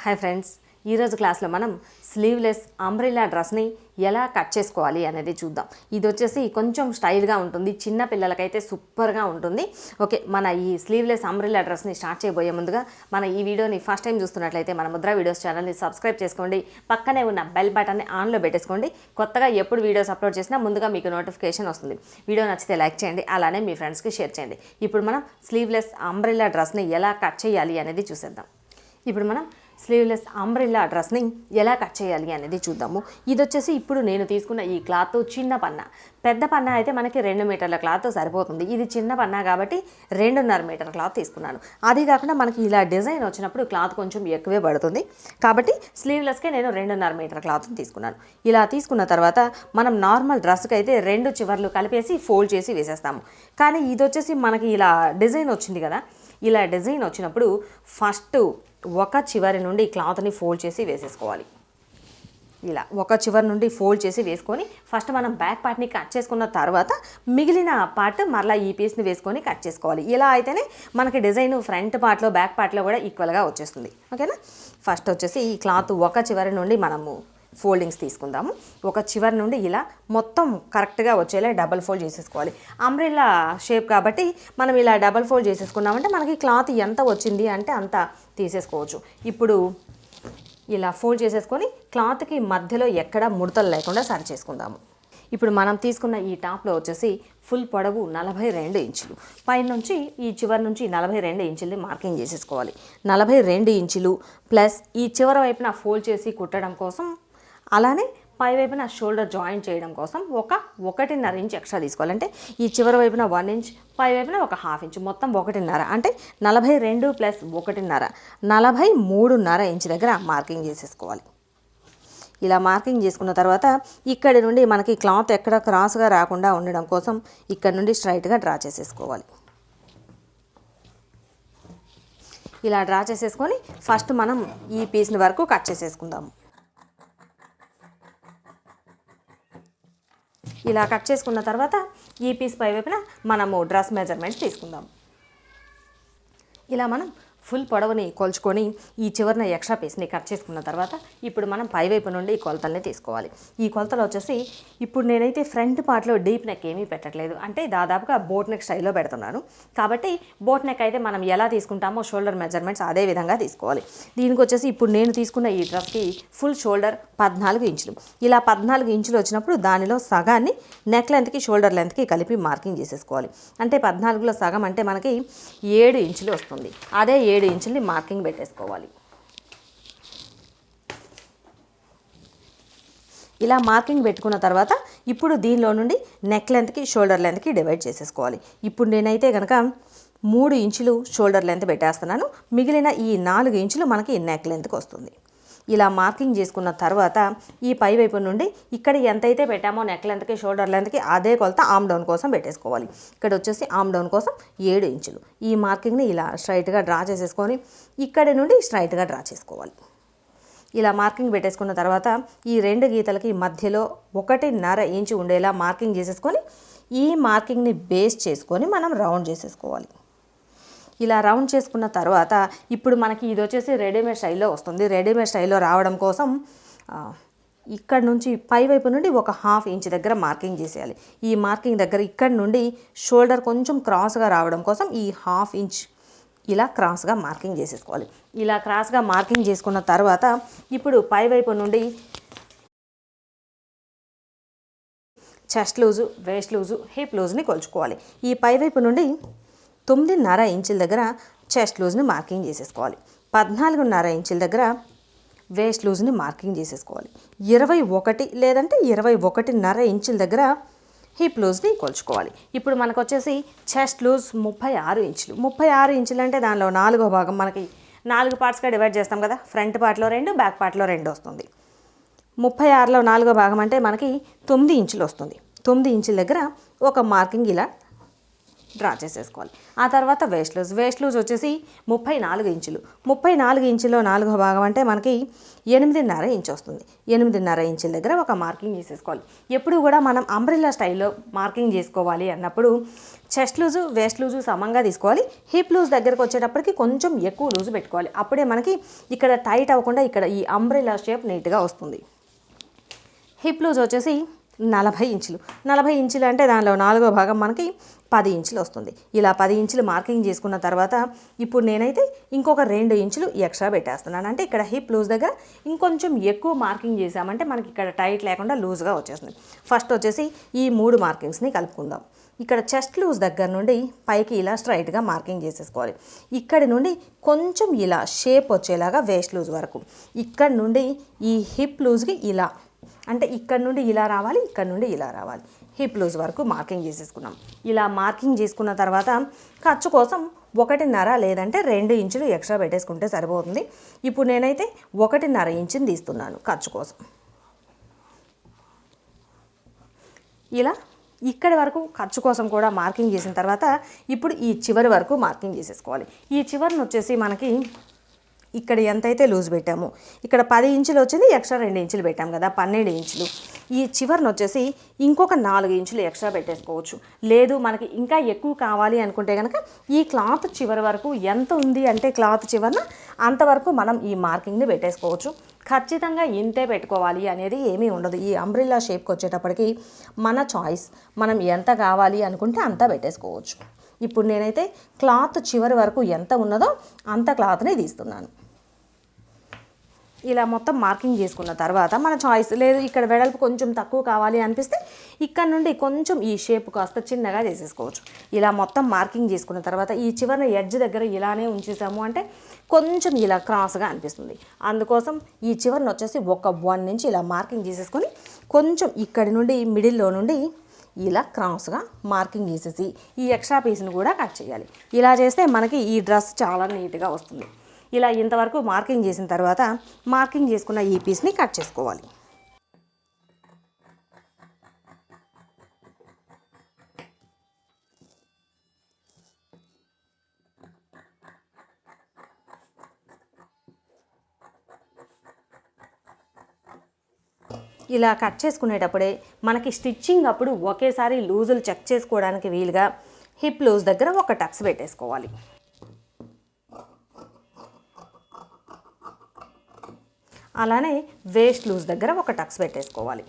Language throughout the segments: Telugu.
హాయ్ ఫ్రెండ్స్, ఈరోజు క్లాస్లో మనం స్లీవ్లెస్ అంబ్రెల్లా డ్రెస్ని ఎలా కట్ చేసుకోవాలి అనేది చూద్దాం. ఇది వచ్చేసి కొంచెం స్టైల్గా ఉంటుంది, చిన్న పిల్లలకైతే సూపర్గా ఉంటుంది. ఓకే, మన ఈ స్లీవ్లెస్ అంబ్రెల్లా డ్రెస్ని స్టార్ట్ చేయబోయే ముందుగా మన ఈ వీడియోని ఫస్ట్ టైం చూస్తున్నట్లయితే మన ముద్ర వీడియోస్ ఛానల్ని సబ్స్క్రైబ్ చేసుకోండి, పక్కనే ఉన్న బెల్ బటన్ని ఆన్లో పెట్టేసుకోండి. కొత్తగా ఎప్పుడు వీడియోస్ అప్లోడ్ చేసినా ముందుగా మీకు నోటిఫికేషన్ వస్తుంది. వీడియో నచ్చితే లైక్ చేయండి, అలానే మీ ఫ్రెండ్స్కి షేర్ చేయండి. ఇప్పుడు మనం స్లీవ్లెస్ అంబ్రెల్లా డ్రెస్ని ఎలా కట్ చేయాలి అనేది చూసేద్దాం. ఇప్పుడు మనం స్లీవ్లెస్ అంబ్రెల్లా డ్రెస్ని ఎలా కట్ చేయాలి అనేది చూద్దాము. ఇది వచ్చేసి ఇప్పుడు నేను తీసుకున్న ఈ క్లాత్ చిన్న పన్నా, పెద్ద పన్నా అయితే మనకి 2 మీటర్ల క్లాత్ సరిపోతుంది. ఇది చిన్న పన్నా కాబట్టి 2.5 మీటర్ క్లాత్ తీసుకున్నాను. అది కాకుండా మనకి ఇలా డిజైన్ వచ్చినప్పుడు క్లాత్ కొంచెం ఎక్కువే పడుతుంది కాబట్టి స్లీవ్లెస్కే నేను 2.5 మీటర్ క్లాత్ తీసుకున్నాను. ఇలా తీసుకున్న తర్వాత మనం నార్మల్ డ్రెస్కి అయితే 2 చివర్లు కలిపేసి ఫోల్డ్ చేసి వేసేస్తాము. కానీ ఇది వచ్చేసి మనకి ఇలా డిజైన్ వచ్చింది కదా, ఇలా డిజైన్ వచ్చినప్పుడు ఫస్ట్ ఒక చివరి నుండి క్లాత్ని ఫోల్డ్ చేసి వేసేసుకోవాలి. ఇలా ఒక చివరి నుండి ఫోల్డ్ చేసి వేసుకొని ఫస్ట్ మనం బ్యాక్ పార్ట్ని కట్ చేసుకున్న తర్వాత మిగిలిన పార్ట్ మరలా ఈ పీస్ని వేసుకొని కట్ చేసుకోవాలి. ఇలా అయితేనే మనకి డిజైన్ ఫ్రంట్ పార్ట్లో బ్యాక్ పార్ట్లో కూడా ఈక్వల్గా వచ్చేస్తుంది. ఓకేనా, ఫస్ట్ వచ్చేసి ఈ క్లాత్ ఒక చివరి నుండి మనము ఫోల్డింగ్స్ తీసుకుందాము. ఒక చివరి నుండి ఇలా మొత్తం కరెక్ట్గా వచ్చేలా డబల్ ఫోల్డ్ చేసేసుకోవాలి. అంబ్రెల్లా షేప్ కాబట్టి మనం ఇలా డబల్ ఫోల్డ్ చేసేసుకున్నామంటే మనకి క్లాత్ ఎంత వచ్చింది అంటే అంత తీసేసుకోవచ్చు. ఇప్పుడు ఇలా ఫోల్డ్ చేసేసుకొని క్లాత్కి మధ్యలో ఎక్కడ ముడతలు లేకుండా సరి చేసుకుందాము. ఇప్పుడు మనం తీసుకున్న ఈ టాప్లో వచ్చేసి ఫుల్ పొడవు 42 ఇంచులు, పైనుంచి ఈ చివరి నుంచి 42 ఇంచుల్ని మార్కింగ్ చేసేసుకోవాలి. 42 ఇంచులు ప్లస్ ఈ చివరి వైపున ఫోల్డ్ చేసి కుట్టడం కోసం, అలానే పై వైపున షోల్డర్ జాయింట్ చేయడం కోసం 1.5 ఇంచ్ ఎక్స్ట్రా తీసుకోవాలంటే ఈ చివరి వైపున 1 ఇంచ్, పై వైపున 1/2 ఇంచ్, మొత్తం 1.5 అంటే 42 ప్లస్ 1.5 43.5 ఇంచ్ దగ్గర మార్కింగ్ చేసేసుకోవాలి. ఇలా మార్కింగ్ చేసుకున్న తర్వాత ఇక్కడి నుండి మనకి క్లాత్ ఎక్కడ క్రాస్గా రాకుండా ఉండడం కోసం ఇక్కడ నుండి స్ట్రైట్గా డ్రా చేసేసుకోవాలి. ఇలా డ్రా చేసేసుకొని ఫస్ట్ మనం ఈ పీస్ని వరకు కట్ చేసేసుకుందాము. ఇలా కట్ చేసుకున్న తర్వాత ఈ పీస్ పై వైపున మనము డ్రెస్ మెజర్మెంట్స్ తీసుకుందాం. ఇలా మనం ఫుల్ పొడవుని కొలుచుకొని ఈ చివరిన ఎక్స్ట్రా పీస్ని కట్ చేసుకున్న తర్వాత ఇప్పుడు మనం పైవైపు నుండి ఈ కొలతల్ని తీసుకోవాలి. ఈ కొలతలు వచ్చేసి ఇప్పుడు నేనైతే ఫ్రంట్ పార్ట్లో డీప్ నెక్ ఏమీ పెట్టట్లేదు, అంటే దాదాపుగా బోట్ నెక్ స్టైల్లో పెడుతున్నాను. కాబట్టి బోట్ నెక్ అయితే మనం ఎలా తీసుకుంటామో షోల్డర్ మెజర్మెంట్స్ అదే విధంగా తీసుకోవాలి. దీనికి వచ్చేసి ఇప్పుడు నేను తీసుకున్న ఈ డ్రెస్కి ఫుల్ షోల్డర్ 14 ఇంచులు. ఇలా 14 ఇంచులు వచ్చినప్పుడు దానిలో సగాన్ని నెక్ లెంత్కి షోల్డర్ లెంత్కి కలిపి మార్కింగ్ చేసేసుకోవాలి. అంటే 14లో సగం అంటే మనకి 7 ఇంచులు వస్తుంది. అదే 7 ఇంచుల్ని మార్కింగ్ పెట్టేసుకోవాలి. ఇలా మార్కింగ్ పెట్టుకున్న తర్వాత ఇప్పుడు దీనిలో నుండి నెక్ లెంత్కి షోల్డర్ లెంత్కి డివైడ్ చేసేసుకోవాలి. ఇప్పుడు నేనైతే కనుక 3 ఇంచులు షోల్డర్ లెంత్ పెట్టేస్తున్నాను, మిగిలిన ఈ 4 ఇంచులు మనకి నెక్ లెంత్కి వస్తుంది. ఇలా మార్కింగ్ చేసుకున్న తర్వాత ఈ పై వైపు నుండి ఇక్కడ ఎంతైతే పెట్టామో నెక్ లెంత్కి షోల్డర్ లెంత్కి అదే కొలత ఆమ్ డౌన్ కోసం పెట్టేసుకోవాలి. ఇక్కడ వచ్చేసి ఆమ్ డౌన్ కోసం 7 ఇంచులు. ఈ మార్కింగ్ని ఇలా స్ట్రైట్గా డ్రా చేసేసుకొని ఇక్కడి నుండి స్ట్రైట్గా డ్రా చేసుకోవాలి. ఇలా మార్కింగ్ పెట్టేసుకున్న తర్వాత ఈ 2 గీతలకి మధ్యలో 1.5 ఇంచు ఉండేలా మార్కింగ్ చేసేసుకొని ఈ మార్కింగ్ని బేస్ చేసుకొని మనం రౌండ్ చేసేసుకోవాలి. ఇలా రౌండ్ చేసుకున్న తర్వాత ఇప్పుడు మనకి ఇది వచ్చేసి రెడీమేడ్ స్టైల్లో వస్తుంది. రెడీమేడ్ స్టైల్లో రావడం కోసం ఇక్కడ నుంచి పై వైపు నుండి 1/2 ఇంచ్ దగ్గర మార్కింగ్ చేసేయాలి. ఈ మార్కింగ్ దగ్గర ఇక్కడ నుండి షోల్డర్ కొంచెం క్రాస్గా రావడం కోసం ఈ 1/2 ఇంచ్ ఇలా క్రాస్గా మార్కింగ్ చేసేసుకోవాలి. ఇలా క్రాస్గా మార్కింగ్ చేసుకున్న తర్వాత ఇప్పుడు పై వైపు నుండి chest loose, waist loose, hip లూజ్ని కొలుచుకోవాలి. ఈ పై వైపు నుండి 9.5 ఇంచుల దగ్గర చెస్ట్ లూజ్ని మార్కింగ్ చేసేసుకోవాలి. 14.5 ఇంచుల దగ్గర వేస్ట్ లూజ్ని మార్కింగ్ చేసేసుకోవాలి. 21 లేదంటే 21.5 ఇంచుల దగ్గర హిప్ లూజ్ని కొలుచుకోవాలి. ఇప్పుడు మనకు వచ్చేసి చెస్ట్ లూజ్ 36 ఇంచులు. 36 ఇంచులు అంటే దానిలో 4వ భాగం మనకి 4 పార్ట్స్గా డివైడ్ చేస్తాం కదా, ఫ్రంట్ పార్ట్లో 2, బ్యాక్ పార్ట్లో 2 వస్తుంది. 36లో 4వ భాగం అంటే మనకి 9 ఇంచులు వస్తుంది. 9 ఇంచుల దగ్గర ఒక మార్కింగ్ ఇలా డ్రా చేసేసుకోవాలి. ఆ తర్వాత వేస్ట్ లూజ్ వచ్చేసి 34 ఇంచులు. 34 ఇంచులో 4వ భాగం అంటే మనకి 8.5 ఇంచు వస్తుంది. 8.5 ఇంచుల దగ్గర ఒక మార్కింగ్ చేసేసుకోవాలి. ఎప్పుడు కూడా మనం అంబ్రెల్లా స్టైల్లో మార్కింగ్ చేసుకోవాలి అన్నప్పుడు చెస్ట్ లూజు వేస్ట్ లూజు సమంగా తీసుకోవాలి. హిప్ లూజ్ దగ్గరకు వచ్చేటప్పటికి కొంచెం ఎక్కువ లూజు పెట్టుకోవాలి. అప్పుడే మనకి ఇక్కడ టైట్ అవ్వకుండా ఇక్కడ ఈ అంబ్రెల్లా షేప్ నీట్గా వస్తుంది. హిప్ లూజ్ వచ్చేసి 40 ఇంచులు. 40 ఇంచులు అంటే దానిలో 4వ భాగం మనకి 10 ఇంచులు వస్తుంది. ఇలా 10 ఇంచులు మార్కింగ్ చేసుకున్న తర్వాత ఇప్పుడు నేనైతే ఇంకొక 2 ఇంచులు ఎక్స్ట్రా పెట్టేస్తున్నాను. అంటే ఇక్కడ హిప్ లూజ్ దగ్గర ఇంకొంచెం ఎక్కువ మార్కింగ్ చేసామంటే మనకి ఇక్కడ టైట్ లేకుండా లూజ్గా వచ్చేస్తుంది. ఫస్ట్ వచ్చేసి ఈ 3 మార్కింగ్స్ని కలుపుకుందాం. ఇక్కడ చెస్ట్ లూజ్ దగ్గర నుండి పైకి ఇలా స్ట్రైట్గా మార్కింగ్ చేసేసుకోవాలి. ఇక్కడి నుండి కొంచెం ఇలా షేప్ వచ్చేలాగా వేస్ట్ లూజ్ వరకు, ఇక్కడ నుండి ఈ హిప్ లూజ్కి ఇలా, అంటే ఇక్కడ నుండి ఇలా రావాలి, ఇక్కడ నుండి ఇలా రావాలి, హిప్ లూజ్ వరకు మార్కింగ్ చేసేసుకున్నాం. ఇలా మార్కింగ్ చేసుకున్న తర్వాత ఖర్చు కోసం 1.5 లేదంటే 2 ఇంచులు ఎక్స్ట్రా పెట్టేసుకుంటే సరిపోతుంది. ఇప్పుడు నేనైతే 1.5 ఇంచుని తీస్తున్నాను ఖర్చు కోసం. ఇలా ఇక్కడి వరకు ఖర్చు కోసం కూడా మార్కింగ్ చేసిన తర్వాత ఇప్పుడు ఈ చివరి వరకు మార్కింగ్ చేసేసుకోవాలి. ఈ చివరిని వచ్చేసి మనకి ఇక్కడ ఎంతైతే లూజ్ పెట్టామో ఇక్కడ 10 ఇంచులు వచ్చింది, ఎక్స్ట్రా 2 ఇంచులు పెట్టాం కదా, 12 ఇంచులు. ఈ చివరిని వచ్చేసి ఇంకొక 4 ఇంచులు ఎక్స్ట్రా పెట్టేసుకోవచ్చు. లేదు మనకి ఇంకా ఎక్కువ కావాలి అనుకుంటే కనుక ఈ క్లాత్ చివరి వరకు ఎంత ఉంది అంటే క్లాత్ చివరన అంతవరకు మనం ఈ మార్కింగ్ని పెట్టేసుకోవచ్చు. ఖచ్చితంగా ఇంతే పెట్టుకోవాలి అనేది ఏమీ ఉండదు. ఈ అంబ్రిల్లా షేప్కి వచ్చేటప్పటికి మన చాయిస్, మనం ఎంత కావాలి అనుకుంటే అంతా పెట్టేసుకోవచ్చు. ఇప్పుడు నేనైతే క్లాత్ చివరి వరకు ఎంత ఉన్నదో అంత క్లాత్ని తీస్తున్నాను. ఇలా మొత్తం మార్కింగ్ చేసుకున్న తర్వాత మన చాయిస్, లేదు ఇక్కడ వెడల్పు కొంచెం తక్కువ కావాలి అనిపిస్తే ఇక్కడ నుండి కొంచెం ఈ షేప్ కాస్త చిన్నగా చేసేసుకోవచ్చు. ఇలా మొత్తం మార్కింగ్ చేసుకున్న తర్వాత ఈ చివరిన ఎడ్జ్ దగ్గర ఇలానే ఉంచేసాము అంటే కొంచెం ఇలా క్రాస్గా అనిపిస్తుంది. అందుకోసం ఈ చివరిని వచ్చేసి ఒక 1 నుంచి ఇలా మార్కింగ్ చేసేసుకొని కొంచెం ఇక్కడి నుండి మిడిల్లో నుండి ఇలా క్రాస్గా మార్కింగ్ చేసేసి ఈ ఎక్స్ట్రా పీస్ని కూడా కట్ చేయాలి. ఇలా చేస్తే మనకి ఈ డ్రెస్ చాలా నీట్గా వస్తుంది. ఇలా ఇంతవరకు మార్కింగ్ చేసిన తర్వాత మార్కింగ్ చేసుకున్న ఈ పీస్ని కట్ చేసుకోవాలి. ఇలా కట్ చేసుకునేటప్పుడే మనకి స్టిచ్చింగ్ అప్పుడు ఒకేసారి లూజులు చెక్ చేసుకోవడానికి వీలుగా హిప్ లూజ్ దగ్గర ఒక టక్స్ పెట్టేసుకోవాలి. అలానే వేస్ట్ లూజ్ దగ్గర ఒక టక్స్ పెట్టేసుకోవాలి.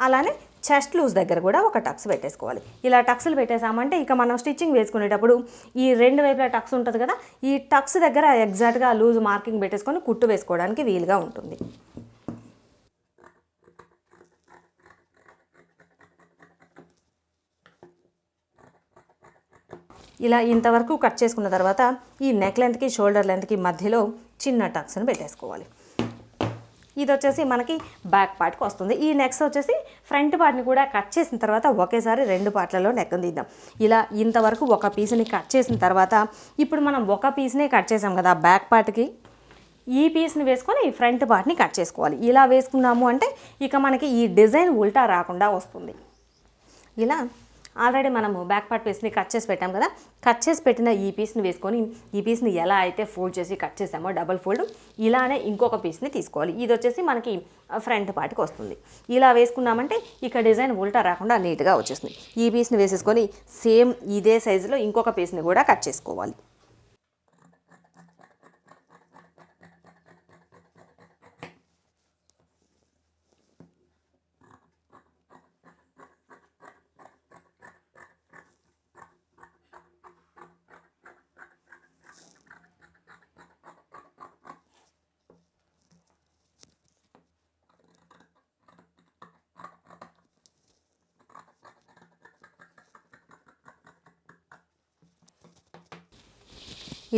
అలానే చెస్ట్ లూజ్ దగ్గర కూడా ఒక టక్స్ పెట్టేసుకోవాలి. ఇలా టక్స్లు పెట్టేసామంటే ఇక మనం స్టిచ్చింగ్ వేసుకునేటప్పుడు ఈ 2 వైపులా టక్స్ ఉంటుంది కదా, ఈ టక్స్ దగ్గర ఎగ్జాక్ట్గా లూజ్ మార్కింగ్ పెట్టేసుకొని కుట్టు వేసుకోవడానికి వీలుగా ఉంటుంది. ఇలా ఇంతవరకు కట్ చేసుకున్న తర్వాత ఈ నెక్ లెంత్కి షోల్డర్ లెంత్కి మధ్యలో చిన్న టక్స్ని పెట్టేసుకోవాలి. ఇది వచ్చేసి మనకి బ్యాక్ పార్ట్కి వస్తుంది. ఈ నెక్స్ వచ్చేసి ఫ్రంట్ పార్ట్ని కూడా కట్ చేసిన తర్వాత ఒకేసారి 2 పార్ట్లలో నెక్ తీద్దాం. ఇలా ఇంతవరకు ఒక పీస్ని కట్ చేసిన తర్వాత ఇప్పుడు మనం ఒక పీస్నే కట్ చేసాం కదా బ్యాక్ పార్ట్కి, ఈ పీస్ని వేసుకొని ఈ ఫ్రంట్ పార్ట్ని కట్ చేసుకోవాలి. ఇలా వేసుకున్నాము అంటే ఇక మనకి ఈ డిజైన్ ఉల్టా రాకుండా వస్తుంది. ఇలా ఆల్రెడీ మనము బ్యాక్ పార్ట్ పీస్ని కట్ చేసి పెట్టాం కదా, కట్ చేసి పెట్టిన ఈ పీస్ని వేసుకొని ఈ పీస్ని ఎలా అయితే ఫోల్డ్ చేసి కట్ చేసామో డబుల్ ఫోల్డ్ ఇలానే ఇంకొక పీస్ని తీసుకోవాలి. ఇది వచ్చేసి మనకి ఫ్రంట్ పార్ట్కి వస్తుంది. ఇలా వేసుకున్నామంటే ఇక డిజైన్ ఉల్టా రాకుండా నీట్గా వచ్చేస్తుంది. ఈ పీస్ని వేసేసుకొని సేమ్ ఇదే సైజులో ఇంకొక పీస్ని కూడా కట్ చేసుకోవాలి.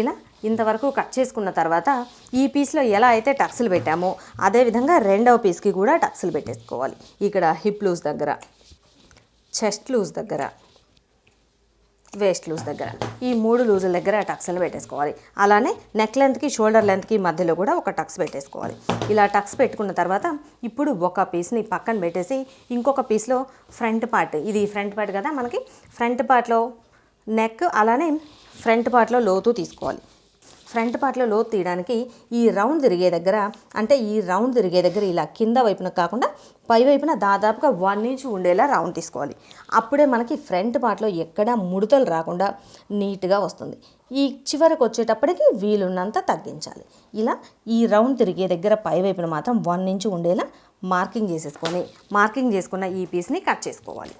ఇలా ఇంతవరకు కట్ చేసుకున్న తర్వాత ఈ పీస్లో ఎలా అయితే టక్స్లు పెట్టామో అదేవిధంగా రెండవ పీస్కి కూడా టక్స్లు పెట్టేసుకోవాలి. ఇక్కడ హిప్ లూజ్ దగ్గర, చెస్ట్ లూజ్ దగ్గర, వేస్ట్ లూజ్ దగ్గర ఈ 3 లూజుల దగ్గర టక్స్లు పెట్టేసుకోవాలి. అలానే నెక్ లెంత్కి షోల్డర్ లెంత్కి మధ్యలో కూడా ఒక టక్స్ పెట్టేసుకోవాలి. ఇలా టక్స్ పెట్టుకున్న తర్వాత ఇప్పుడు ఒక పీస్ని పక్కన పెట్టేసి ఇంకొక పీస్లో ఫ్రంట్ పార్ట్, ఇది ఫ్రంట్ పార్ట్ కదా మనకి, ఫ్రంట్ పార్ట్లో నెక్ అలానే ఫ్రంట్ పార్ట్లో లోతు తీసుకోవాలి. ఫ్రంట్ పార్ట్లో లోతు తీయడానికి ఈ రౌండ్ తిరిగే దగ్గర ఇలా కింద వైపున కాకుండా పై వైపున దాదాపుగా 1 ఇంచ్ ఉండేలా రౌండ్ తీసుకోవాలి. అప్పుడే మనకి ఫ్రంట్ పార్ట్లో ఎక్కడ ముడతలు రాకుండా నీట్గా వస్తుంది. ఈ చివరికి వచ్చేటప్పటికి వీలున్నంత తగ్గించాలి. ఇలా ఈ రౌండ్ తిరిగే దగ్గర పై వైపున మాత్రం 1 ఇంచ్ ఉండేలా మార్కింగ్ చేసుకున్న ఈ పీస్ని కట్ చేసుకోవాలి.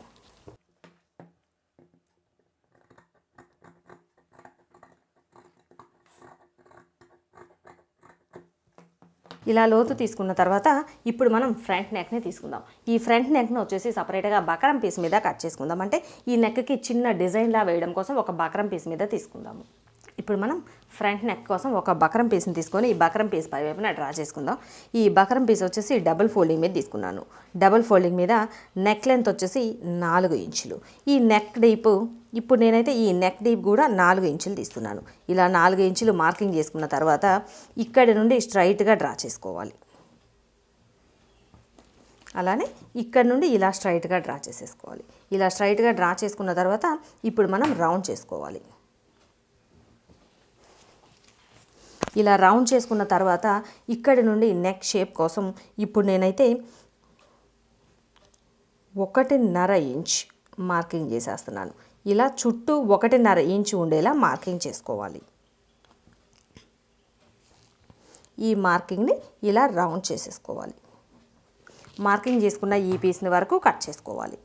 ఇలా లోతు తీసుకున్న తర్వాత ఇప్పుడు మనం ఫ్రంట్ నెక్ని తీసుకుందాం. ఈ ఫ్రంట్ నెక్ను వచ్చేసి సపరేట్గా బకరం పీస్ మీద కట్ చేసుకుందాం. అంటే ఈ నెక్కి చిన్న డిజైన్లా వేయడం కోసం ఒక బకరం పీస్ మీద తీసుకుందాము. ఇప్పుడు మనం ఫ్రంట్ నెక్ కోసం ఒక బకరం పీస్ని తీసుకొని ఈ బకరం పీస్ పై వైపున డ్రా చేసుకుందాం. ఈ బకరం పీస్ వచ్చేసి డబుల్ ఫోల్డింగ్ మీద తీసుకున్నాను. డబుల్ ఫోల్డింగ్ మీద నెక్ లెంత్ వచ్చేసి 4 ఇంచులు. ఈ నెక్ డీప్ ఇప్పుడు నేనైతే ఈ నెక్ డీప్ కూడా 4 ఇంచులు తీస్తున్నాను. ఇలా 4 ఇంచులు మార్కింగ్ చేసుకున్న తర్వాత ఇక్కడి నుండి స్ట్రైట్గా డ్రా చేసుకోవాలి. అలానే ఇక్కడ నుండి ఇలా స్ట్రైట్గా డ్రా చేసేసుకోవాలి. ఇలా స్ట్రైట్గా డ్రా చేసుకున్న తర్వాత ఇప్పుడు మనం రౌండ్ చేసుకోవాలి. ఇలా రౌండ్ చేసుకున్న తర్వాత ఇక్కడి నుండి నెక్ షేప్ కోసం ఇప్పుడు నేనైతే 1.5 ఇంచ్ మార్కింగ్ చేసేస్తున్నాను. ఇలా చుట్టూ 1.5 ఇంచ్ ఉండేలా మార్కింగ్ చేసుకోవాలి. ఈ మార్కింగ్ని ఇలా రౌండ్ చేసేసుకోవాలి. మార్కింగ్ చేసుకున్న ఈ పీస్ని వరకు కట్ చేసుకోవాలి.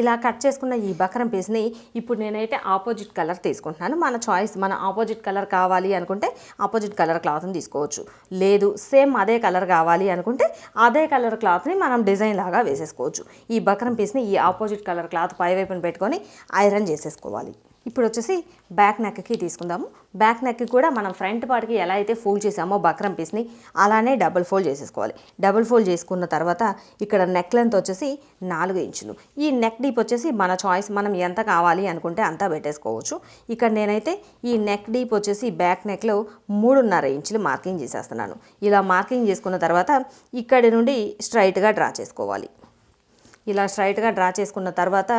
ఇలా కట్ చేసుకున్న ఈ బకరం పీస్ని ఇప్పుడు నేనైతే ఆపోజిట్ కలర్ తీసుకుంటున్నాను. మన చాయిస్, మన ఆపోజిట్ కలర్ కావాలి అనుకుంటే ఆపోజిట్ కలర్ క్లాత్ని తీసుకోవచ్చు. లేదు సేమ్ అదే కలర్ కావాలి అనుకుంటే అదే కలర్ క్లాత్ని మనం డిజైన్ లాగా వేసేసుకోవచ్చు. ఈ బకరం పీస్ని ఈ ఆపోజిట్ కలర్ క్లాత్ పై వైపున పెట్టుకొని ఐరన్ చేసేసుకోవాలి. ఇప్పుడు వచ్చేసి బ్యాక్ నెక్కి తీసుకుందాము. బ్యాక్ నెక్కి కూడా మనం ఫ్రంట్ పార్ట్కి ఎలా అయితే ఫోల్డ్ చేసామో బక్రం పీస్ని అలానే డబుల్ ఫోల్డ్ చేసేసుకోవాలి. డబుల్ ఫోల్డ్ చేసుకున్న తర్వాత ఇక్కడ నెక్ లెంత్ వచ్చేసి 4 ఇంచులు. ఈ నెక్ డీప్ వచ్చేసి మన చాయిస్, మనం ఎంత కావాలి అనుకుంటే అంతా పెట్టేసుకోవచ్చు. ఇక్కడ నేనైతే ఈ నెక్ డీప్ వచ్చేసి బ్యాక్ నెక్లో 3.5 ఇంచులు మార్కింగ్ చేసేస్తున్నాను. ఇలా మార్కింగ్ చేసుకున్న తర్వాత ఇక్కడి నుండి స్ట్రైట్గా డ్రా చేసుకోవాలి. ఇలా స్ట్రైట్గా డ్రా చేసుకున్న తర్వాత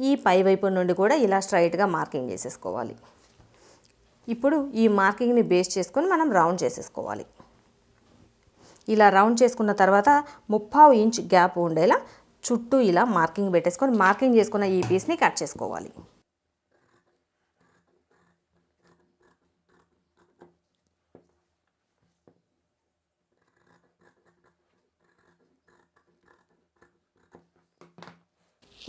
ఈ పై వైపు నుండి కూడా ఇలా స్ట్రైట్గా మార్కింగ్ చేసేసుకోవాలి. ఇప్పుడు ఈ మార్కింగ్ని బేస్ చేసుకొని మనం రౌండ్ చేసేసుకోవాలి. ఇలా రౌండ్ చేసుకున్న తర్వాత 3/4 ఇంచ్ గ్యాప్ ఉండేలా చుట్టూ ఇలా మార్కింగ్ పెట్టేసుకొని మార్కింగ్ చేసుకున్న ఈ పీస్ని కట్ చేసుకోవాలి.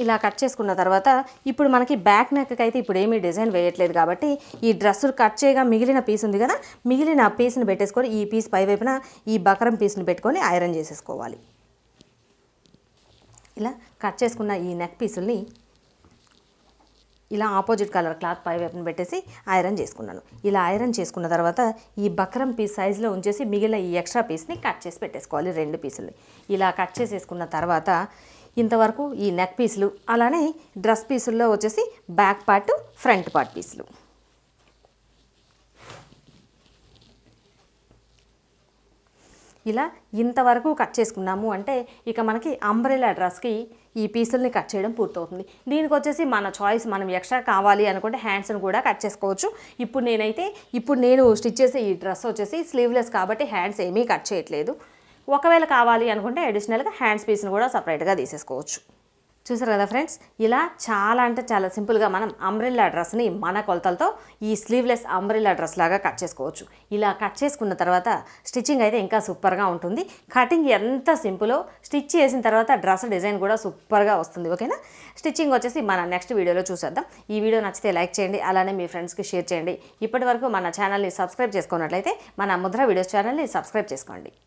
ఇలా కట్ చేసుకున్న తర్వాత ఇప్పుడు మనకి బ్యాక్ నెక్కి అయితే ఇప్పుడు ఏమీ డిజైన్ వేయట్లేదు కాబట్టి ఈ డ్రెస్సులు కట్ చేయగా మిగిలిన పీస్ ఉంది కదా, మిగిలిన పీస్ని పెట్టేసుకొని ఈ పీస్ పై వైపున ఈ బకరం పీస్ని పెట్టుకొని ఐరన్ చేసేసుకోవాలి. ఇలా కట్ చేసుకున్న ఈ నెక్ పీసుల్ని ఇలా ఆపోజిట్ కలర్ క్లాత్ పై వైపున పెట్టేసి ఐరన్ చేసుకున్నాను. ఇలా ఐరన్ చేసుకున్న తర్వాత ఈ బక్రం పీస్ సైజులో ఉంచేసి మిగిలిన ఈ ఎక్స్ట్రా పీస్ని కట్ చేసి పెట్టేసుకోవాలి. 2 పీసుల్ని ఇలా కట్ చేసేసుకున్న తర్వాత ఇంతవరకు ఈ నెక్ పీసులు, అలానే డ్రెస్ పీసుల్లో వచ్చేసి బ్యాక్ పార్ట్, ఫ్రంట్ పార్ట్ పీసులు. ఇలా ఇంతవరకు కట్ చేసుకున్నాము అంటే ఇక మనకి అంబ్రెల్లా డ్రెస్కి ఈ పీసుల్ని కట్ చేయడం పూర్తవుతుంది. దీనికి వచ్చేసి మన చాయిస్, మనం ఎక్స్ట్రా కావాలి అనుకుంటే హ్యాండ్స్ని కూడా కట్ చేసుకోవచ్చు. ఇప్పుడు నేను స్టిచ్ చేసే ఈ డ్రెస్ వచ్చేసి స్లీవ్లెస్ కాబట్టి హ్యాండ్స్ ఏమీ కట్ చేయట్లేదు. ఒకవేళ కావాలి అనుకుంటే అడిషనల్గా హ్యాండ్స్ పీస్ని కూడా సపరేట్గా తీసేసుకోవచ్చు. చూసారు కదా ఫ్రెండ్స్, ఇలా చాలా అంటే చాలా సింపుల్గా మనం అంబ్రెల్లా డ్రెస్ని మన కొలతలతో ఈ స్లీవ్లెస్ అంబ్రెల్లా డ్రెస్ లాగా కట్ చేసుకోవచ్చు. ఇలా కట్ చేసుకున్న తర్వాత స్టిచ్చింగ్ అయితే ఇంకా సూపర్గా ఉంటుంది. కటింగ్ ఎంత సింపులో స్టిచ్ చేసిన తర్వాత డ్రెస్ డిజైన్ కూడా సూపర్గా వస్తుంది. ఓకేనా, స్టిచ్చింగ్ వచ్చేసి మన నెక్స్ట్ వీడియోలో చూసేద్దాం. ఈ వీడియో నచ్చితే లైక్ చేయండి, అలానే మీ ఫ్రెండ్స్కి షేర్ చేయండి. ఇప్పటి వరకు మన ఛానల్ని సబ్స్క్రైబ్ చేసుకున్నట్లయితే మన ముద్ర వీడియోస్ ఛానల్ని సబ్స్క్రైబ్ చేసుకోండి.